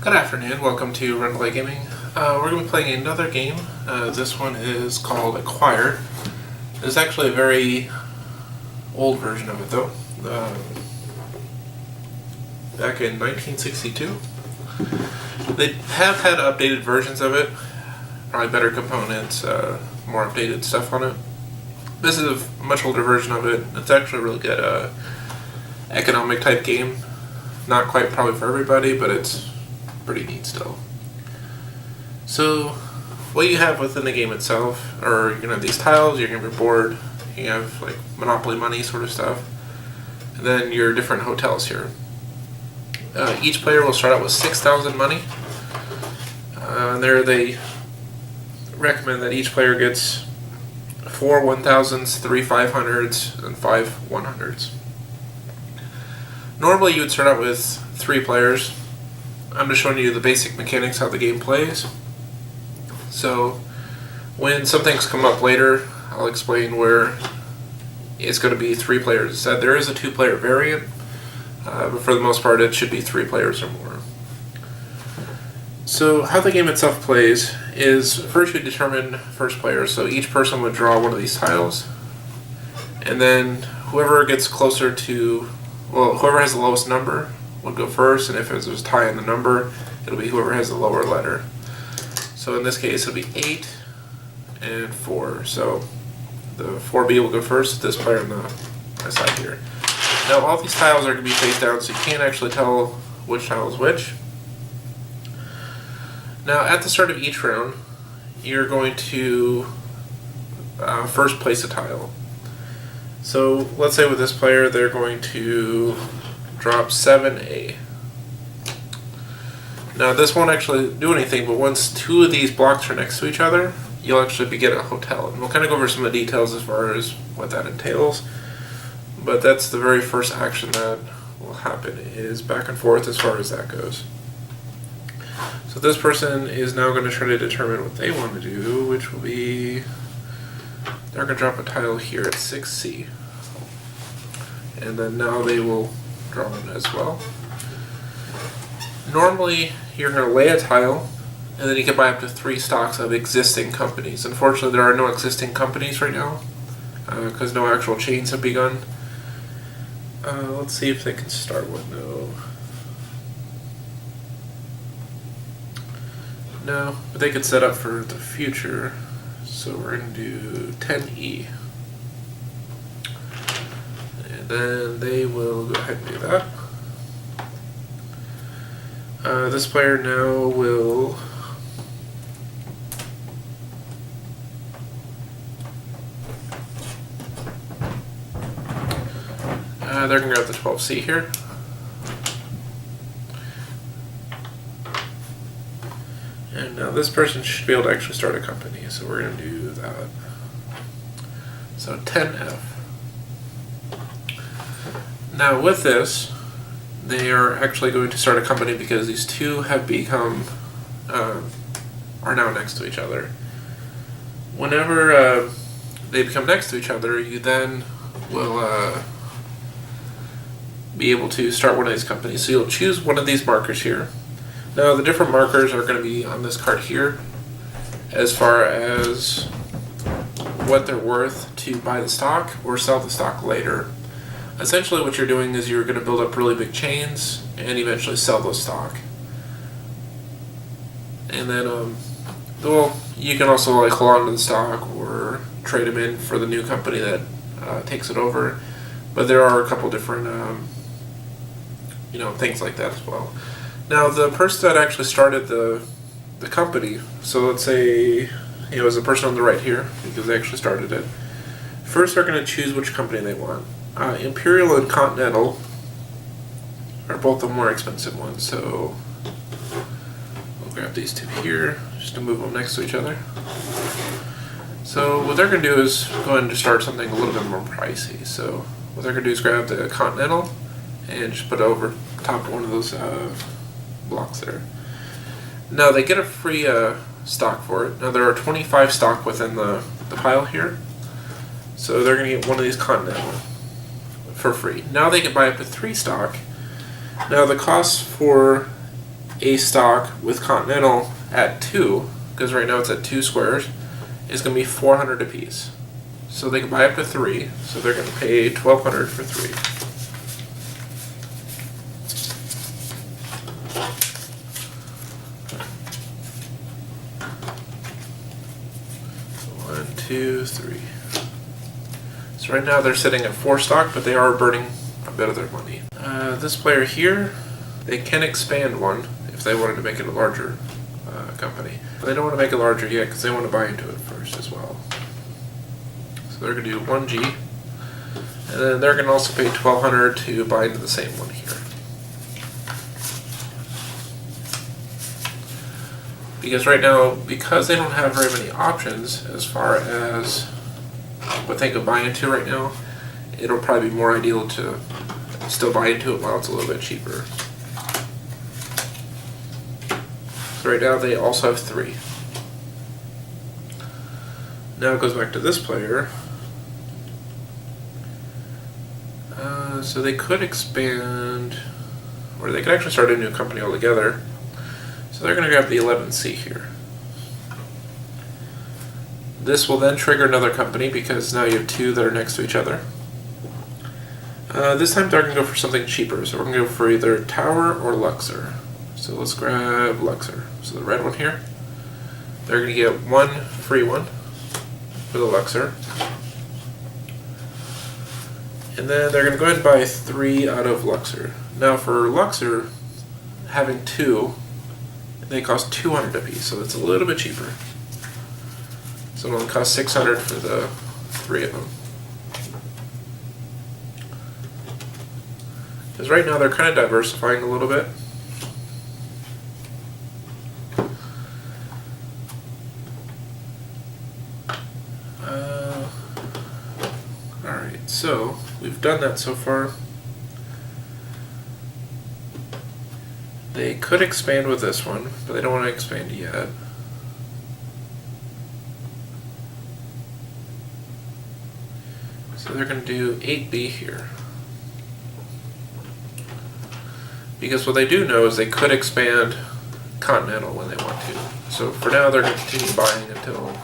Good afternoon, welcome to Rundlii Gaming. We're going to be playing another game. This one is called Aquire. It's actually a very old version of it though. Back in 1962. They have had updated versions of it, probably better components, more updated stuff on it. This is a much older version of it. It's actually a really good economic type game. Not quite probably for everybody, but it's pretty neat still. So what you have within the game itself are you're gonna have these tiles, you're gonna have your board, you have like Monopoly money sort of stuff, and then your different hotels here. Each player will start out with 6,000 money. There they recommend that each player gets 4 1,000s, 3 500s, and 5 100s. Normally you would start out with 3 players. I'm just showing you the basic mechanics how the game plays. So when some things come up later, I'll explain where it's going to be 3 players instead. There is a 2-player variant, but for the most part it should be 3 players or more. So how the game itself plays is first you determine first player. So each person would draw one of these tiles, and then whoever gets closer to, well, whoever has the lowest number would go first, and if there's a tie in the number, it'll be whoever has the lower letter. So in this case, it'll be 8 and 4. So the 4B will go first, this player on the side here. Now all these tiles are going to be face down, so you can't actually tell which tile is which. Now at the start of each round, you're going to first place a tile. So let's say with this player, they're going to drop 7A. Now this won't actually do anything, but once 2 of these blocks are next to each other, you'll actually get a hotel. And we'll kind of go over some of the details as far as what that entails. But that's the very first action that will happen, is back and forth as far as that goes. So this person is now going to try to determine what they want to do, which will be, they're going to drop a tile here at 6C. And then now they will draw one as well. Normally, you're going to lay a tile, and then you can buy up to 3 stocks of existing companies. Unfortunately, there are no existing companies right now, because no actual chains have begun. Let's see if they can start one. No, but they could set up for the future. So we're going to do 10E. And then they will go ahead and do that. This player now will they're going to grab the 12C here. And now this person should be able to actually start a company, so we're going to do that. So 10F. Now with this, they are actually going to start a company because these 2 have become, are now next to each other. Whenever they become next to each other, you then will be able to start one of these companies. So you'll choose one of these markers here. Now the different markers are going to be on this card here as far as what they're worth to buy the stock or sell the stock later. Essentially what you're doing is you're going to build up really big chains and eventually sell those stock. And then, well, you can also like hold on to the stock or trade them in for the new company that takes it over. But there are a couple different, things like that as well. Now the person that actually started the company, so let's say it was the person on the right here, because they actually started it. First they're going to choose which company they want. Imperial and Continental are both the more expensive ones, so we'll grab these 2 here just to move them next to each other. So what they're going to do is go ahead and just start something a little bit more pricey. So what they're going to do is grab the Continental and just put it over top of one of those blocks there. Now they get a free stock for it. Now there are 25 stock within the pile here, so they're going to get one of these Continental for free. Now they can buy up to 3 stock. Now the cost for a stock with Continental at 2, because right now it's at 2 squares, is going to be $400 apiece. So they can buy up to 3, so they're going to pay $1,200 for 3. 1, 2, 3. So right now they're sitting at 4 stock, but they are burning a bit of their money. This player here, they can expand one if they wanted to make it a larger company. But they don't want to make it larger yet because they want to buy into it first as well. So they're going to do 1G, and then they're going to also pay $1,200 to buy into the same one here. Because right now, because they don't have very many options as far as what they could buy into right now, it'll probably be more ideal to still buy into it while it's a little bit cheaper. So right now they also have 3. Now it goes back to this player. So they could expand, or they could actually start a new company altogether. So they're going to grab the 11C here. This will then trigger another company because now you have 2 that are next to each other. This time they're going to go for something cheaper, so we're going to go for either Tower or Luxor. So let's grab Luxor. So the red one here. They're going to get 1 free one for the Luxor. And then they're going to go ahead and buy 3 out of Luxor. Now for Luxor, having 2, they cost $200 apiece, so it's a little bit cheaper. So it'll cost $600 for the 3 of them. Because right now they're kind of diversifying a little bit. Alright, so we've done that so far. They could expand with this one, but they don't want to expand yet. So they're going to do 8B here. Because what they do know is they could expand Continental when they want to. So for now they're going to continue buying until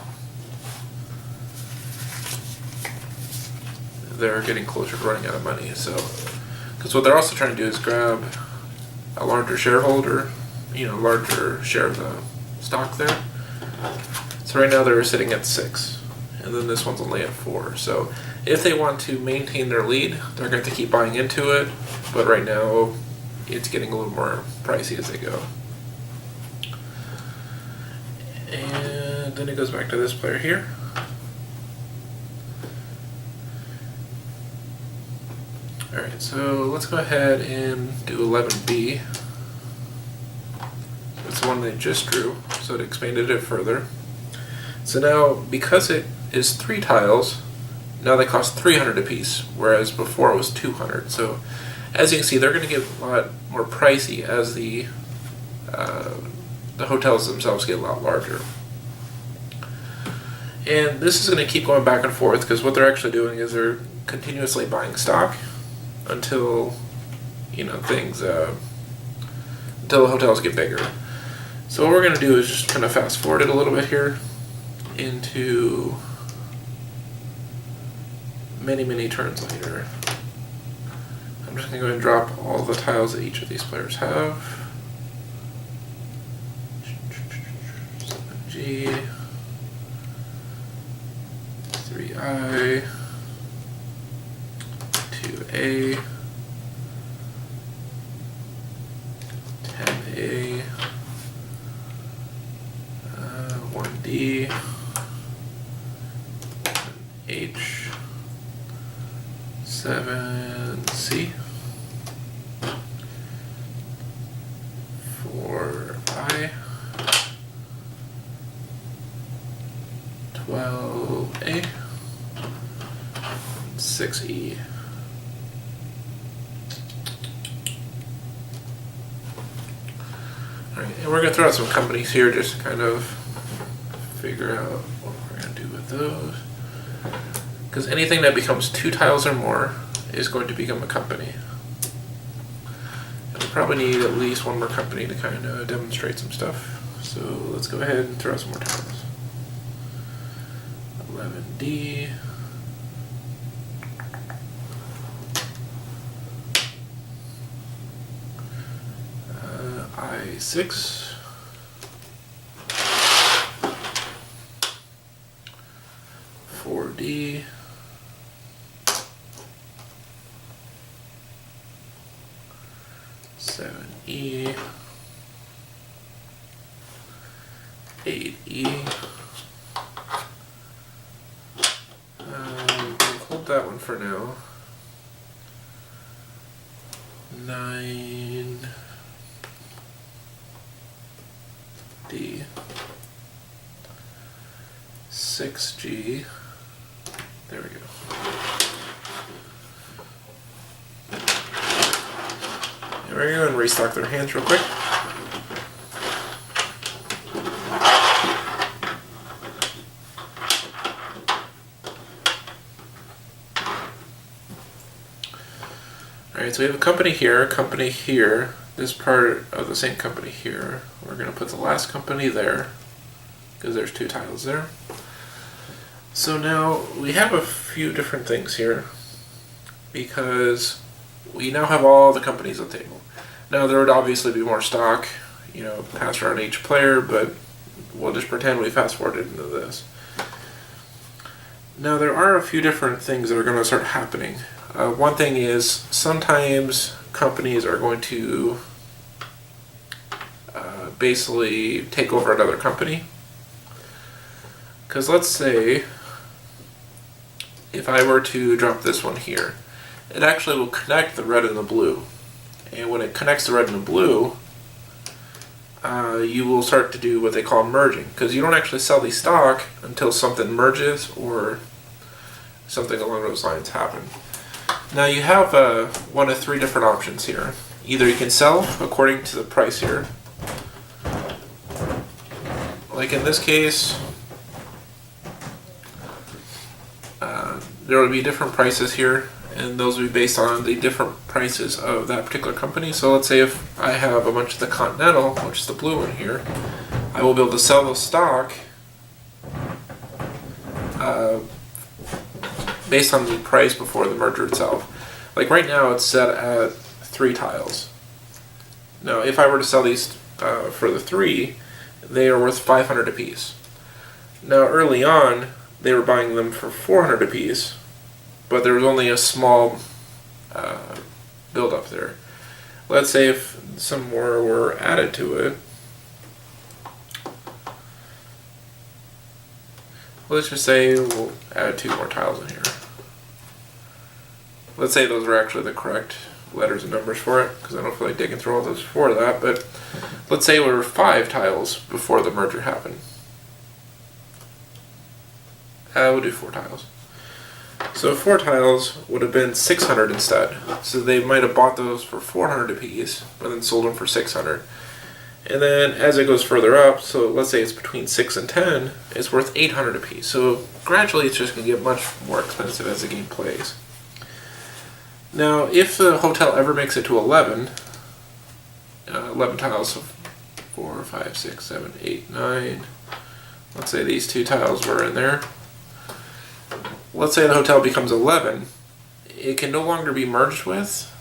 they're getting closer to running out of money. So, because what they're also trying to do is grab a larger shareholder, larger share of the stock there. So right now they're sitting at 6, and then this one's only at 4. So if they want to maintain their lead, they're going to keep buying into it, but right now it's getting a little more pricey as they go. And then it goes back to this player here. Alright, so let's go ahead and do 11B. It's the one they just drew, so it expanded it further. So now, because it is 3 tiles, now they cost $300 apiece, whereas before it was $200. So as you can see, they're going to get a lot more pricey as the hotels themselves get a lot larger. And this is going to keep going back and forth because what they're actually doing is they're continuously buying stock until things until the hotels get bigger. So what we're going to do is just kind of fast forward it a little bit here into many turns later. I'm just going to go ahead and drop all the tiles that each of these players have. 7G, 3I, 2A, 10A, 1D, H, 7C, 4I, 12A, 6E. Alright, and we're going to throw out some companies here just to kind of figure out what we're going to do with those. Because anything that becomes 2 tiles or more is going to become a company. And probably need at least one more company to kind of demonstrate some stuff. So let's go ahead and throw some more tiles. 11D. I6. 4D. 7E. 8E. We'll hold that one for now. 9D. 6G. There we go. And we're going to restock their hands real quick. Alright, so we have a company here, this part of the same company here. We're going to put the last company there, because there's 2 tiles there. So now we have a few different things here, because we now have all the companies on the table. Now there would obviously be more stock, passed around each player, but we'll just pretend we fast forwarded into this. Now there are a few different things that are going to start happening. One thing is sometimes companies are going to basically take over another company. Because let's say if I were to drop this one here, it actually will connect the red and the blue. And when it connects the red and the blue, you will start to do what they call merging. Because you don't actually sell the stock until something merges or something along those lines happen. Now you have one of 3 different options here. Either you can sell according to the price here. Like in this case, there will be different prices here, and those will be based on the different prices of that particular company. So let's say if I have a bunch of the Continental, which is the blue one here, I will be able to sell the stock based on the price before the merger itself. Like right now it's set at 3 tiles. Now if I were to sell these for the 3, they are worth 500 apiece. Now early on they were buying them for 400 apiece, but there was only a small build up there. Let's say if some more were added to it. Let's just say we'll add 2 more tiles in here. Let's say those are actually the correct letters and numbers for it, because I don't feel like digging through all those before that, but let's say we were 5 tiles before the merger happened. We'll do 4 tiles. So 4 tiles would have been 600 instead. So they might have bought those for 400 apiece, but then sold them for 600. And then as it goes further up, so let's say it's between 6 and 10, it's worth 800 apiece. So gradually it's just going to get much more expensive as the game plays. Now if the hotel ever makes it to 11 tiles, so 4, 5, 6, 7, 8, 9, let's say these 2 tiles were in there. Let's say the hotel becomes 11, it can no longer be merged with,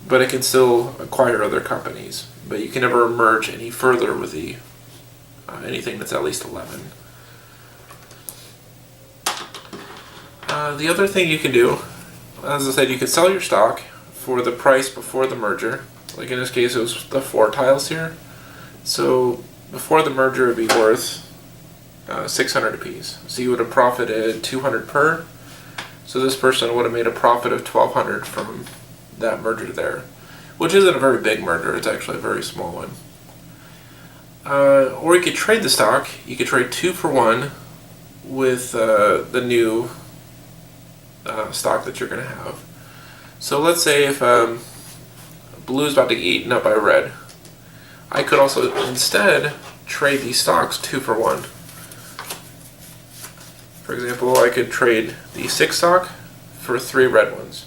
but it can still acquire other companies. But you can never merge any further with the anything that's at least 11. The other thing you can do, as I said, you can sell your stock for the price before the merger. Like in this case, it was the 4 tiles here. So before the merger, it would be worth 600 apiece. So you would have profited 200 per. So this person would have made a profit of 1,200 from that merger there, which isn't a very big merger. It's actually a very small one. Or you could trade the stock. You could trade 2 for 1 with the new stock that you're going to have. So let's say if blue is about to get eaten up by red, I could also instead trade these stocks 2 for 1. For example, I could trade the 6 stock for 3 red ones.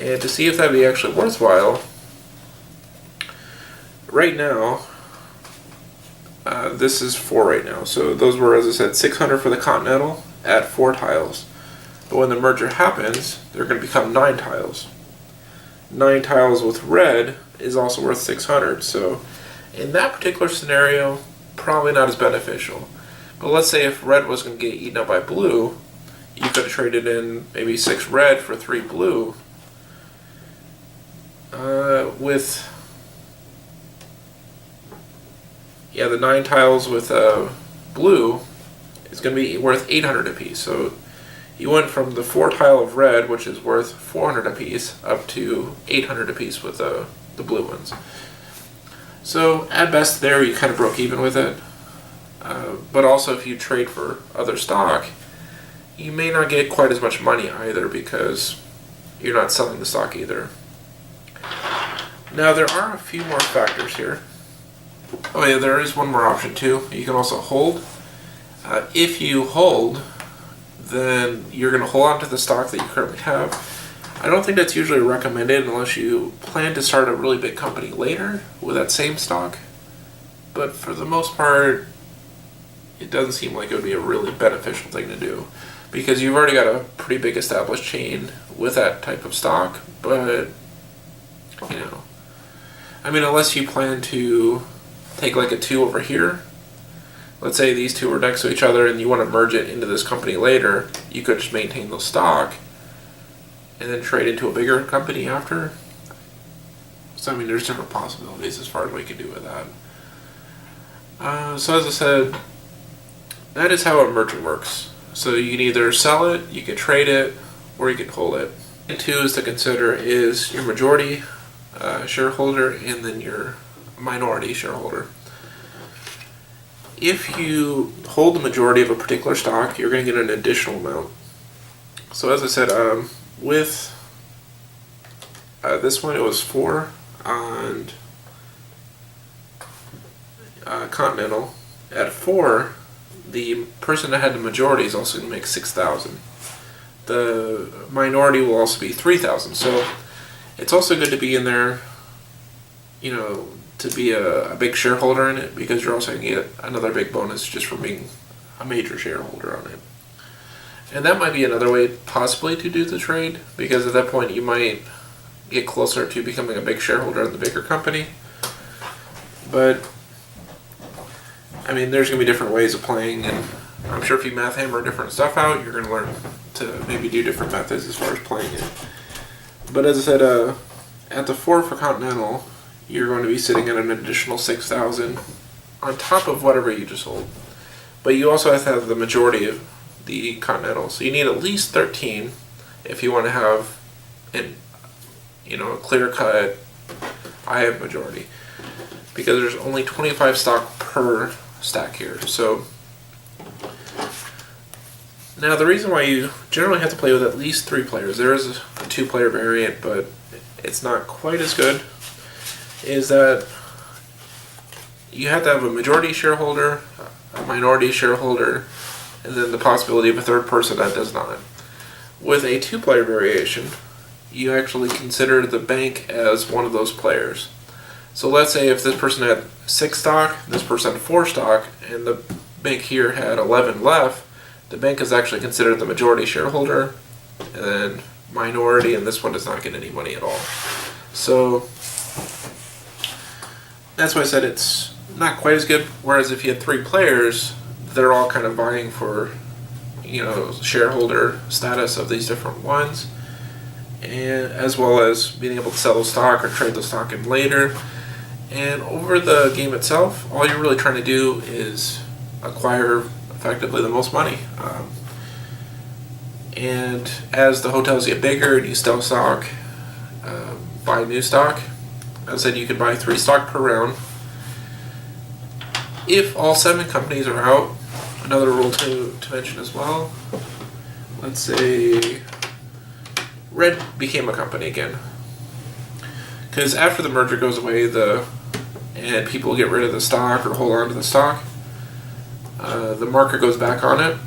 And to see if that'd be actually worthwhile, right now, this is 4 right now. So those were, as I said, 600 for the Continental at 4 tiles. But when the merger happens, they're going to become 9 tiles. 9 tiles with red is also worth 600. So in that particular scenario, probably not as beneficial. But let's say if red was going to get eaten up by blue, you could have traded in maybe 6 red for 3 blue. With the 9 tiles with blue is going to be worth 800 apiece. So you went from the 4 tile of red, which is worth 400 apiece, up to 800 apiece with the blue ones. So at best there you kind of broke even with it. But also if you trade for other stock, you may not get quite as much money either because you're not selling the stock either. Now there are a few more factors here. Oh yeah, there is one more option too. You can also hold. If you hold, then you're going to hold on to the stock that you currently have. I don't think that's usually recommended unless you plan to start a really big company later with that same stock. But for the most part, it doesn't seem like it would be a really beneficial thing to do, because you've already got a pretty big established chain with that type of stock. But, unless you plan to take like a 2 over here, let's say these 2 are next to each other and you want to merge it into this company later, you could just maintain the stock and then trade into a bigger company after. So there's different possibilities as far as what you can do with that. So as I said, that is how a merger works. So you can either sell it, you can trade it, or you can hold it. And 2 is to consider is your majority shareholder and then your minority shareholder. If you hold the majority of a particular stock, you're going to get an additional amount. So as I said, with this one it was 4 on Continental. At 4, the person that had the majority is also going to make 6,000. The minority will also be 3,000. So it's also good to be in there, to be a big shareholder in it, because you're also going to get another big bonus just for being a major shareholder on it. And that might be another way possibly to do the trade, because at that point you might get closer to becoming a big shareholder in the bigger company. But there's going to be different ways of playing, and I'm sure if you math hammer different stuff out, you're going to learn to maybe do different methods as far as playing it. But as I said, at the 4 for Continental, you're going to be sitting at an additional 6,000 on top of whatever you just hold. But you also have to have the majority of the Continental. So you need at least 13 if you want to have a clear-cut I have majority. Because there's only 25 stock per stack here. So now the reason why you generally have to play with at least 3 players, there is a 2-player variant, but it's not quite as good, is that you have to have a majority shareholder, a minority shareholder, and then the possibility of a third person that does not. With a 2-player variation, you actually consider the bank as one of those players. So let's say if this person had 6 stock, this person had 4 stock, and the bank here had 11 left, the bank is actually considered the majority shareholder, and then minority, and this one does not get any money at all. So that's why I said it's not quite as good. Whereas if you had 3 players, they're all kind of vying for, shareholder status of these different ones, and as well as being able to sell the stock or trade the stock in later. And over the game itself, all you're really trying to do is acquire effectively the most money. And as the hotels get bigger and you sell stock, buy new stock, as I said, you can buy 3 stock per round. If all 7 companies are out, another rule to mention as well, let's say Red became a company again. Because after the merger goes away, and people get rid of the stock or hold on to the stock, the market goes back on it.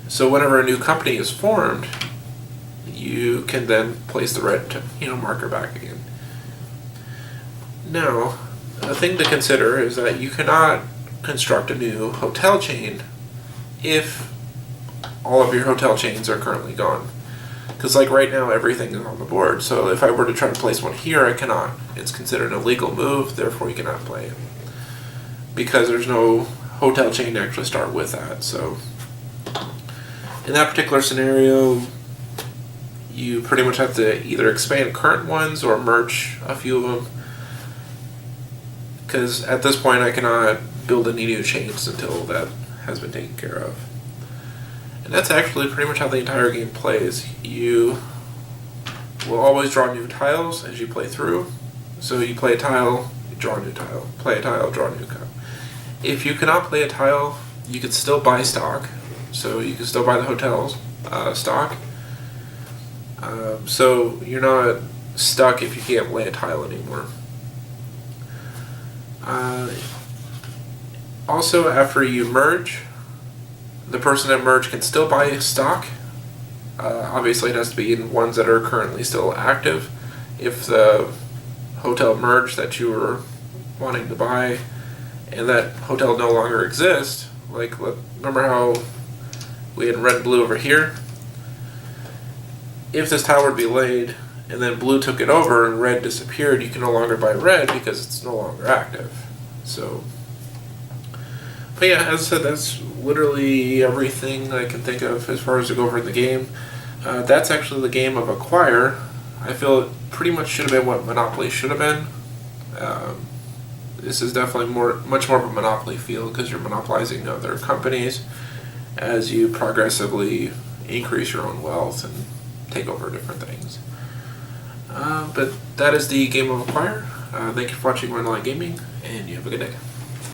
So whenever a new company is formed, you can then place the red marker back again. Now, a thing to consider is that you cannot construct a new hotel chain if all of your hotel chains are currently gone. Because like right now everything is on the board, so if I were to try to place one here, I cannot. It's considered an illegal move, therefore you cannot play it. Because there's no hotel chain to actually start with that. So in that particular scenario, you pretty much have to either expand current ones or merge a few of them. Because at this point I cannot build any new chains until that has been taken care of. And that's actually pretty much how the entire game plays. You will always draw new tiles as you play through. So you play a tile, you draw a new tile. Play a tile, draw a new tile. If you cannot play a tile, you can still buy stock. So you can still buy the hotel's stock. So you're not stuck if you can't play a tile anymore. Also, after you merge, the person that merged can still buy stock. Obviously, it has to be in ones that are currently still active. If the hotel merged that you were wanting to buy and that hotel no longer exists, like remember how we had red and blue over here? If this tile were to be laid and then blue took it over and red disappeared, you can no longer buy red because it's no longer active. So, but yeah, as I said, that's literally everything I can think of as far as to go over in the game. That's actually the game of Aquire. I feel it pretty much should have been what Monopoly should have been. This is definitely much more of a Monopoly feel because you're monopolizing other companies as you progressively increase your own wealth and take over different things. But that is the game of Aquire. Thank you for watching Rundlii Gaming, and you have a good day.